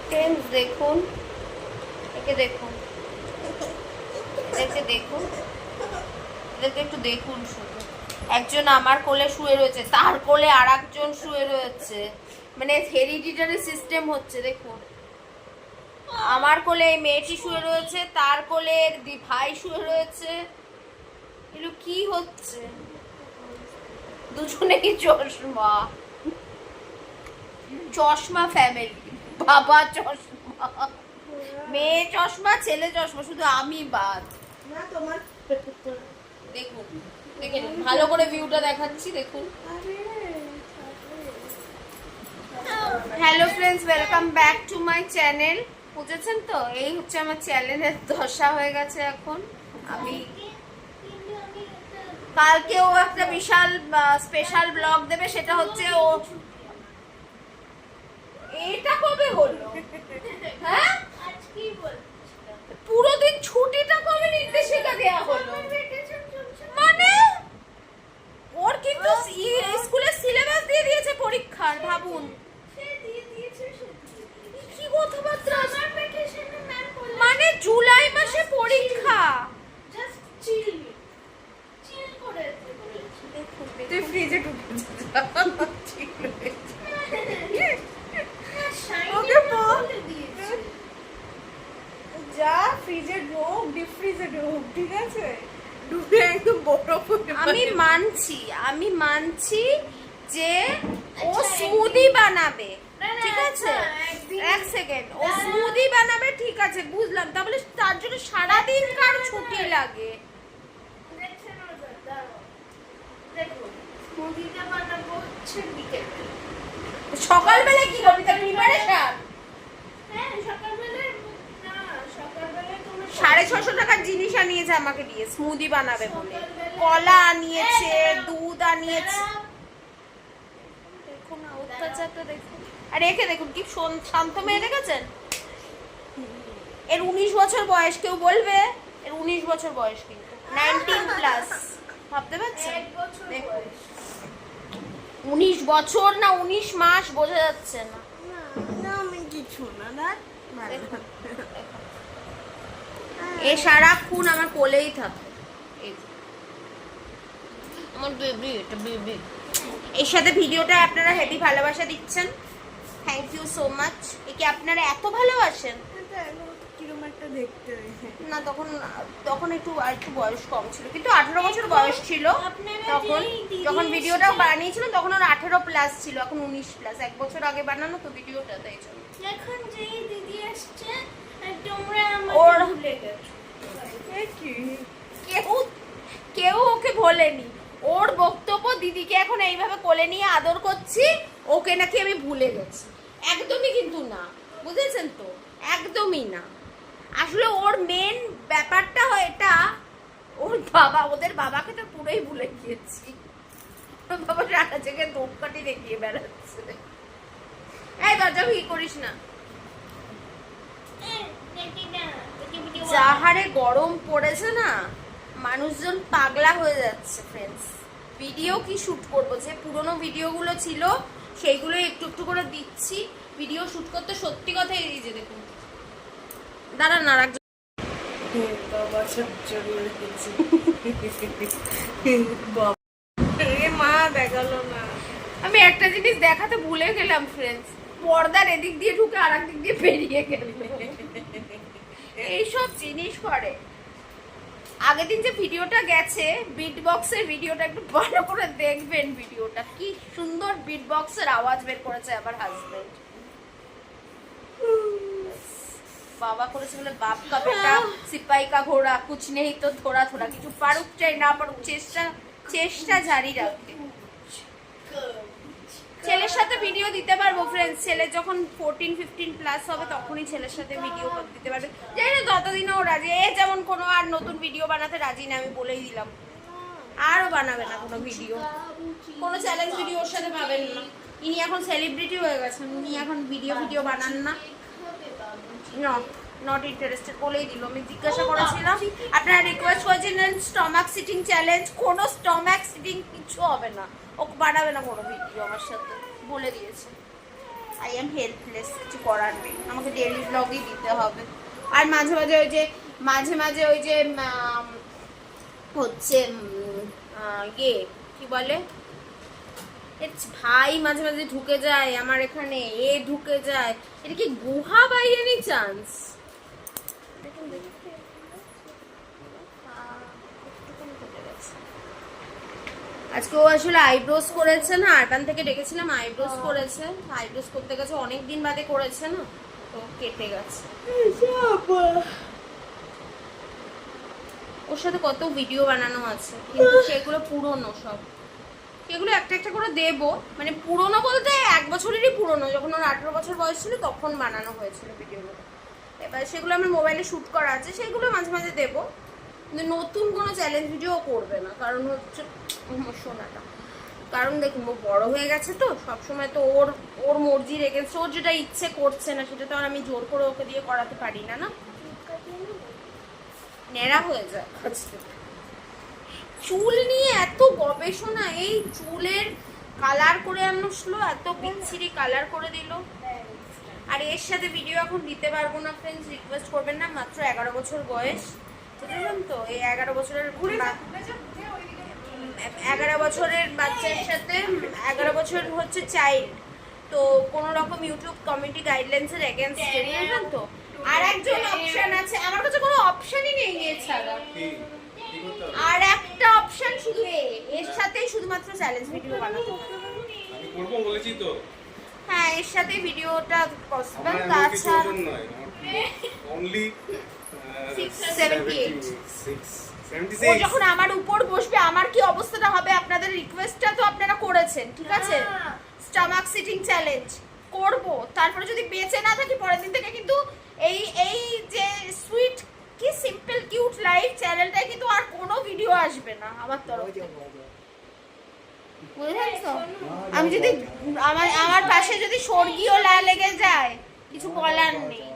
Friends দেখুন, একে দেখুন, এদেরকে দেখুন, এদেরকে একটু দেখুন শুধু। একজন আমার কোলে শুয়ে রয়েছে, তার কোলে আর একজন শুয়ে রয়েছে, মানে হেরিডিটারি সিস্টেম হচ্ছে। দেখুন, আমার কোলে এই মেয়েটি শুয়ে রয়েছে, তার কোলে ভাই শুয়ে রয়েছে। এগুলো কি হচ্ছে? দুজনে কি চশমা, চশমা ফ্যামিলি, বাবা চশমা, মেয়ে চশমা, ছেলে চশমা, শুধু আমি বাদ। না তোমার দেখুন, দেখে নিন, ভালো করে ভিউটা দেখাচ্ছি, দেখুন। Hello friends, welcome back to my channel. বুঝেছেন তো, এই হচ্ছে আমার চ্যানেলের দশা হয়ে গেছে এখন। আমি কালকেও একটা বিশাল স্পেশাল ব্লগ দেবে, সেটা হচ্ছে ও। এটা কবে হলো? হ্যাঁ, পুরো দিন ছুটিটা কবে নির্দেশিকা দেয়া হলো? মানে ওর কিন্তু স্কুলের সিলেবাস দিয়ে দিয়েছে পরীক্ষার, ভাবুন কি কথাবার্তা। মানে জুলাই মাসে পরীক্ষা। তুই ফ্রিজে যা ফ্রিজে ঢোক, ডিপ ফ্রিজে ঢোক, ঠিক আছে? ডুবে একদম বরফ। আমি মানছি যে ও স্মুদি বানাবে, ঠিক আছে? এক সেকেন্ড, ও স্মুদি বানাবে, ঠিক আছে, বুঝলাম। তাহলে তার জন্য সারাদিন কার ছুটি লাগে? সকালবেলা কি করবি তার প্রিপারেশন? 650 টাকার জিনিস আনিয়েছে আমাকে দিয়ে স্মুদি বানাবে বলে। কলা আনিয়েছে, দুধ আনিয়েছে। দেখুন না অত্যাচারটা, দেখুন। আর একে দেখুন কি শান্ত মেয়ে, দেখেছেন? এর 19 বছর বয়স, কেউ বলবে এর 19 বছর বয়স, কিন্তু 19 প্লাস, ভাবতে পারছেন? 19 বছর না 19 মাস বোঝা যাচ্ছে না। না আমি কিছু না। এ সারাক্ষণ আমার কোলেই থাকে, আমার বেবি, এটা বেবি। এর সাথে ভিডিওটা আপনারা হেভি ভালোবাসা দিচ্ছেন, থ্যাংক ইউ সো মাচ। একে আপনারা এত ভালোবাসেন। কিরকম একটা দেখতে না, তখন একটু বয়স কম ছিল, কিন্তু 18 বছর বয়স ছিল তখন, যখন ভিডিওটা বানিয়েছিলাম তখন ওর 18 প্লাস ছিল, এখন 19 প্লাস। 1 বছর আগে বানানো তো ভিডিওটা, তাই জন্য। এখন যেই দিদি আসছে তোমরা ওর আমাকে ভুলে গেছো। কেউ ওকে বলেনি। ওর বক্তব্য, দিদিকে এখন এইভাবে কোলে নিয়ে আদর করছি, ওকে নাকি আমি ভুলে গেছি। একদমই কিন্তু না, বুঝেছেন তো, একদমই না। আসলে ওর মেন ব্যাপারটা হয় এটা, ওদের বাবাকে তো পুরোই ভুলে গিয়েছি। ওর বাবা রান্না থেকে দোকাটি দেখিয়ে বেড়াচ্ছে। এই দরজা কি করিস না। যাহারে গরম পড়েছে না, মানুষজন পাগলা হয়ে যাচ্ছে ফ্রেন্ডস। ভিডিও কি শুট করব, যে পুরনো ভিডিওগুলো ছিল সেইগুলো একটু একটু করে দিচ্ছি। ভিডিও শুট করতে সত্যি কথাই এই যে দেখুন, দাঁড়ান না, রাখ। বাবা সব মা দেখালো না। আমি একটা জিনিস দেখাতে ভুলে গেলাম ফ্রেন্ডস, পর্দার এদিক দিয়ে ঢুকে আর একদিক দিয়ে বেরিয়ে গেল। এইসব জিনিস করে। আগের দিন যে ভিডিওটা গেছে, বিট বক্সের ভিডিওটা, একটু ভালো করে দেখবেন ভিডিওটা। কি সুন্দর বিট বক্সের আওয়াজ বের করেছে আমার হাজবেন্ড। বাবা করেছে বলে বাপ কা বেটা সিপাই কা ঘোড়া, কুছ নেই তো থোড়া থোড়া। কিছু পারুক চাই না পারুক, চেষ্টা জারি রাখতে। ছেলের সাথে ভিডিও দিতে পারবো ফ্রেন্ডস। ছেলে যখন 14-15 প্লাস হবে তখনই ছেলের সাথে ভিডিও দিতে পারবে। জানি না ততদিনে ও রাজি। যেমন কোনো আর নতুন ভিডিও বানাতে রাজি না, আমি বলেই দিলাম। আরও বানাবে না কোনো ভিডিও, কোনো চ্যালেঞ্জ ভিডিও ওর সাথে পাবেন না। ইনি এখন সেলিব্রিটি হয়ে গেছেন, উনি এখন ভিডিও বানান না। নট ইন্টারেস্টেড বলেই দিল। আমি জিজ্ঞাসা করেছিলাম, আপনারা রিকোয়েস্ট করেছিলেন স্টমাক সিটিং চ্যালেঞ্জ, কোনো স্টমাক সিটিং কিছু হবে না। ও বানাবে না কোনো ভিডিও আমার সাথে, বলে দিয়েছে। আই এম হেল্পলেস, কিছু করার নেই, আমাকে ডেইলি ব্লগই দিতে হবে। আর মাঝে মাঝে ওই যে হচ্ছে ইয়ে কি বলে ভাই মাঝে মাঝে ঢুকে যায় আমার এখানে, ঢুকে যায়। এটা কি গুহা বাই এনি চান্স? আজকে ও আসলে আইব্রোস করেছে না, আরবান থেকে ডেকেছিলাম, আইব্রোস করেছে। আইব্রোস করতে গেছে, অনেকদিন বাদে করেছে না, তো কেটে গেছে। ওর সাথে কত ভিডিও বানানো আছে, কিন্তু সেগুলো পুরনো সব। এগুলো একটা একটা করে দেবো, মানে পুরনো বলতে 1 বছরেরই পুরনো, যখন ওর 18 বছর বয়স ছিল তখন বানানো হয়েছিল ভিডিওগুলো। এবার সেগুলো আমার মোবাইলে শ্যুট করা আছে, সেগুলো মাঝে মাঝে দেবো। কিন্তু নতুন কোনো চ্যালেঞ্জ ভিডিও করবে না, কারণ হচ্ছে শোনাটা, কারণ দেখুন ও বড় হয়ে গেছে তো, সবসময় তো ওর মর্জি রেখেছে, ওর যেটা ইচ্ছে করছে না সেটা তো আর আমি জোর করে ওকে দিয়ে করাতে পারি না। না ন্যাড়া হয়ে যায়। চুল নিয়ে এত গবেষণা, এই চুলের কালার করে আনলো, এত বিচ্ছিরি কালার করে দিল। আর এর সাথে ভিডিও এখন দিতে পারবো না ফ্রেন্ডস, রিকোয়েস্ট করবেন না, মাত্র 11 বছর বয়স, বুঝলেন তো? এই 11 বছরের 11 বছরের বাচ্চার সাথে 11 বছর হচ্ছে চাইল্ড, তো কোনো রকম ইউটিউব কমিউনিটি গাইডলাইন্সের এগেইনস্টে, বুঝলেন তো? আর একজন অপশন আছে, আমার কাছে কোনো অপশনই নেই এছাড়া। আর একটা অপশন শুধু এর সাথেই শুধুমাত্র চ্যালেঞ্জ ভিডিও বানাতে পারি। আমি করব বলেছি তো। হ্যাঁ, এর সাথে ভিডিওটা পসিবল, তাছাড়া অনলি 78 ও 76 যখন আমার উপর বসবে আমার কি অবস্থাটা হবে? আপনাদের রিকোয়েস্টটা তো আপনারা করেছেন, ঠিক আছে? স্টমাক সিটিং চ্যালেঞ্জ করব, তারপরে যদি বেঁচে না থাকি পরের দিন থেকে কিন্তু এই যে সুইট কি সিম্পল কিউট লাইফ চ্যানেলটায় কিন্তু আর কোনো ভিডিও আসবে না আমার তরফ থেকে, বুঝলেন তো? আমি যদি আমার পাশে যদি স্বর্গীয় লা লেগে যায়, কিছু বলার নেই।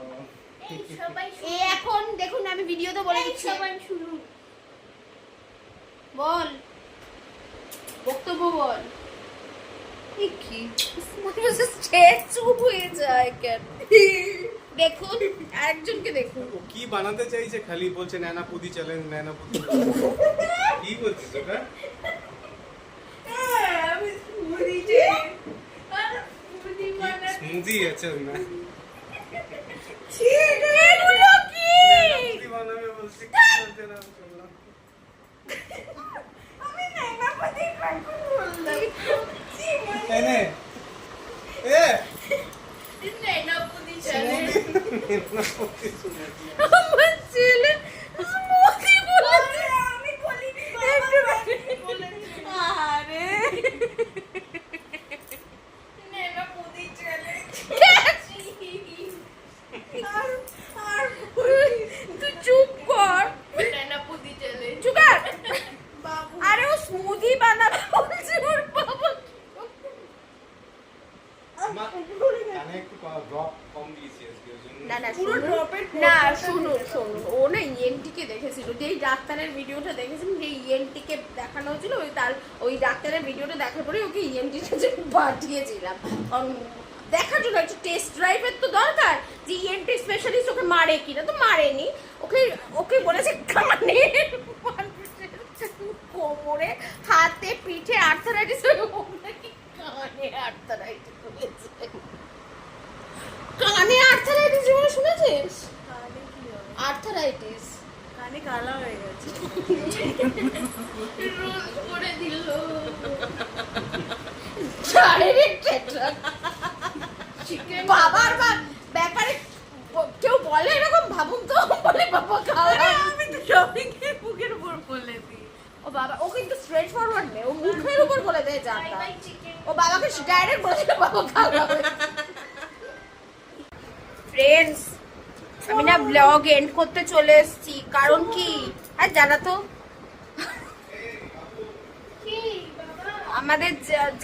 এই এখন দেখুন আমি ভিডিওতে বলে দিচ্ছি, বল বক্তব্য বল। কি চুপ হয়ে যায় কেন? দেখুন আরেকজনকে দেখুন, ও কি বানাতে চাইছে, খালি বলছে ন্যানাপুদি চ্যালেঞ্জ, ন্যানাপুদি। কি বলছিস ওটা? আমি স্মুদি চাই, স্মুদি আছে না, এগুলো কি? ন্যানাপুদি বানাবে বলছে, কি বলছে না শুনলাম। আমি নাইমাপতি কাকু বললাম এনে এ নাইমাপতি চ্যালেঞ্জ। ন্যানাপুদি শুনে আমার ছেলে মোদি বলেছে, আমি বলিনি, বলেছি। আরে নাইমাপতি চ্যালেঞ্জ। তুই চুপ কর, নাইমাপতি চ্যালেঞ্জ। চুপ কর। বাবু আরে ও স্মুদি বানাবে বলছে, ওর বাবা কানে একটু ড্রপ কম দিয়েছি আজকে ওই জন্য। না না পুরো শুনুন, ড্রপের না শুনুন, ও না ইএনটিকে দেখেছিল, যেই ডাক্তারের ভিডিওটা দেখেছিলেন, যে ইএনটিকে দেখানো হয়েছিল, ওই ডাক্তারের ভিডিওটা দেখার পরে ওকে ইএনটির কাছে পাঠিয়েছিলাম, কারণ দেখার জন্য একটু টেস্ট ড্রাইভের তো দরকার, যে ইএনটি স্পেশালিস্ট ওকে মারে কিনা, তো মারেনি, ওকে বলেছে কানে, কোমরে, হাতে, পিঠে আর্থারাইটিস, কানে আর্থারাইটিস হয়েছে। কানে আর্থারাইটিস জীবনে শুনেছিস? কানে কি হবে? আর্থারাইটিস কানে কালা হয়ে গেছে। রোজ করে দিল। শারীরিক বাবার ব্যাপারে কেউ বলে এরকম, ভাবুন তো, বলে বাবা খাওয়া। আমি তো সবাইকে মুখের উপর বলে দিই। ও বাবা, ও কিন্তু স্ট্রেট ফরওয়ার্ড নেই, ও মুখের উপর বলে দেয় যা তা। By chicken. ও বাবাকে ডাইরেক্ট বলে দিল বাবা খাওয়া। ফ্রেন্ডস, আমি না ব্লগ এন্ড করতে চলে এসেছি, কারণ কি আর জানা তো, কি বাবা? আমাদের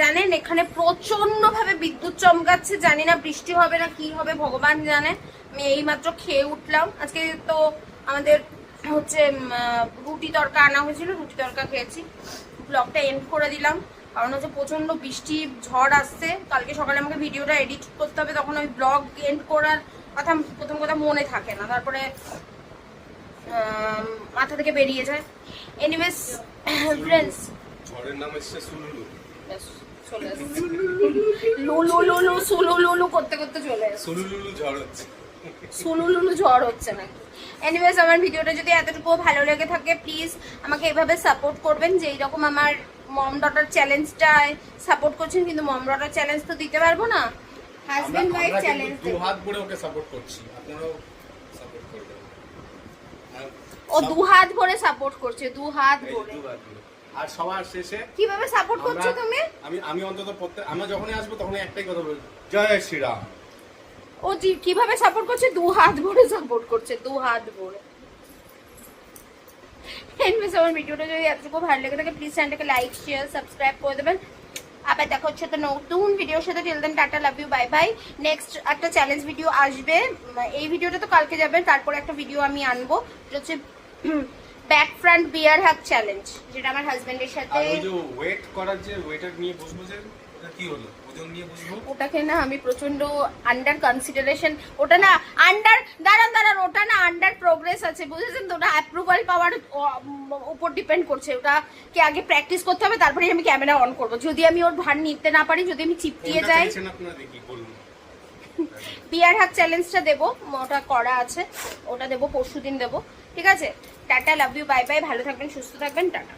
জানেন এখানে প্রচন্ড ভাবে বিদ্যুৎ চমকাচ্ছে, জানি না বৃষ্টি হবে না কি হবে ভগবান জানে। আমি এইমাত্র খেয়ে উঠলাম, আজকে তো আমাদের হচ্ছে রুটি তরকা আনা হয়েছিল, রুটি তরকা খেয়েছি। ব্লগটা এন্ড করে দিলাম, কারণ হচ্ছে প্রচন্ড বৃষ্টি ঝড় আসছে। কালকে সকালে আমাকে ভিডিওটা এডিট করতে হবে, তখন ওই ব্লগ এন্ড করার কথা প্রথম কথা মনে থাকে না, তারপরে মাথা থেকে বেরিয়ে যায়। এনিওয়েজ ফ্রেন্ডস, ঝড়ের নাম এসছে সুলুলু। চলে আসছে লুলু লুলু সুলু লুলু করতে করতে চলে আসছে। সুলুলুলু ঝড় হচ্ছে। সুলুলুলু ঝড় হচ্ছে নাকি। এনিওয়েজ আমার ভিডিওটা যদি এতটুকু ভালো লেগে থাকে প্লিজ আমাকে এভাবে সাপোর্ট করবেন, যে এইরকম আমার মম ডটার চ্যালেঞ্জটায় সাপোর্ট করছেন, কিন্তু মম ডটার চ্যালেঞ্জ তো দিতে পারবো না, হাজবেন্ড ওয়াইফ চ্যালেঞ্জ দু হাত ভরে ওকে সাপোর্ট করছি, আপনারাও সাপোর্ট করবেন। ও দু হাত ভরে সাপোর্ট করছে, দু হাত ভরে। আর সবার শেষে কিভাবে সাপোর্ট করছো তুমি? আমি অন্তত আমরা যখনই আসবো তখনই একটাই কথা বলবো, জয় শ্রীরাম। ও কিভাবে সাপোর্ট করছে? দু হাত ভরে সাপোর্ট করছে, দু হাত ভরে। এনিওয়েজ আমার ভিডিওটা যদি এতটুকু ভালো লেগে থাকে প্লিজ চ্যানেলটাকে লাইক শেয়ার সাবস্ক্রাইব করে দেবেন। আবার দেখা হচ্ছে তো নতুন ভিডিওর সাথে। Till then tata, love you, bye bye. Next একটা চ্যালেঞ্জ ভিডিও আসবে, এই ভিডিওটা তো কালকে যাবে, তারপরে একটা ভিডিও আমি আনবো যেটা হচ্ছে ব্যাক ফ্রন্ট বিয়ার হাক চ্যালেঞ্জ, যেটা আমার হাজবেন্ডের সাথে। আর ওই যে ওয়েট করার যে ওয়েটার নিয়ে বসবো, যে ওটা কি হলো, ওজন নিয়ে বসবো? ওটাকে না আমি প্রচন্ড আন্ডার কনসিডারেশন, ওটা না আন্ডার, দাঁড়ান ওটা না আন্ডার প্রোগ্রেস আছে, বুঝেছেন তো? ওটা অ্যাপ্রুভাল পাওয়ার উপর ডিপেন্ড করছে, ওটাকে আগে প্র্যাকটিস করতে হবে, তারপরে আমি ক্যামেরা অন করবো। যদি আমি ওর ভার নিতে না পারি, যদি আমি চিপটিয়ে যাই, আপনারা দেখি বলুন। বিয়ার হাক চ্যালেঞ্জটা দেবো, ওটা করা আছে, ওটা দেবো পরশুদিন দেবো, ঠিক আছে? Tata, love you, bye bye, ভালো থাকবেন, সুস্থ থাকবেন, টাটা।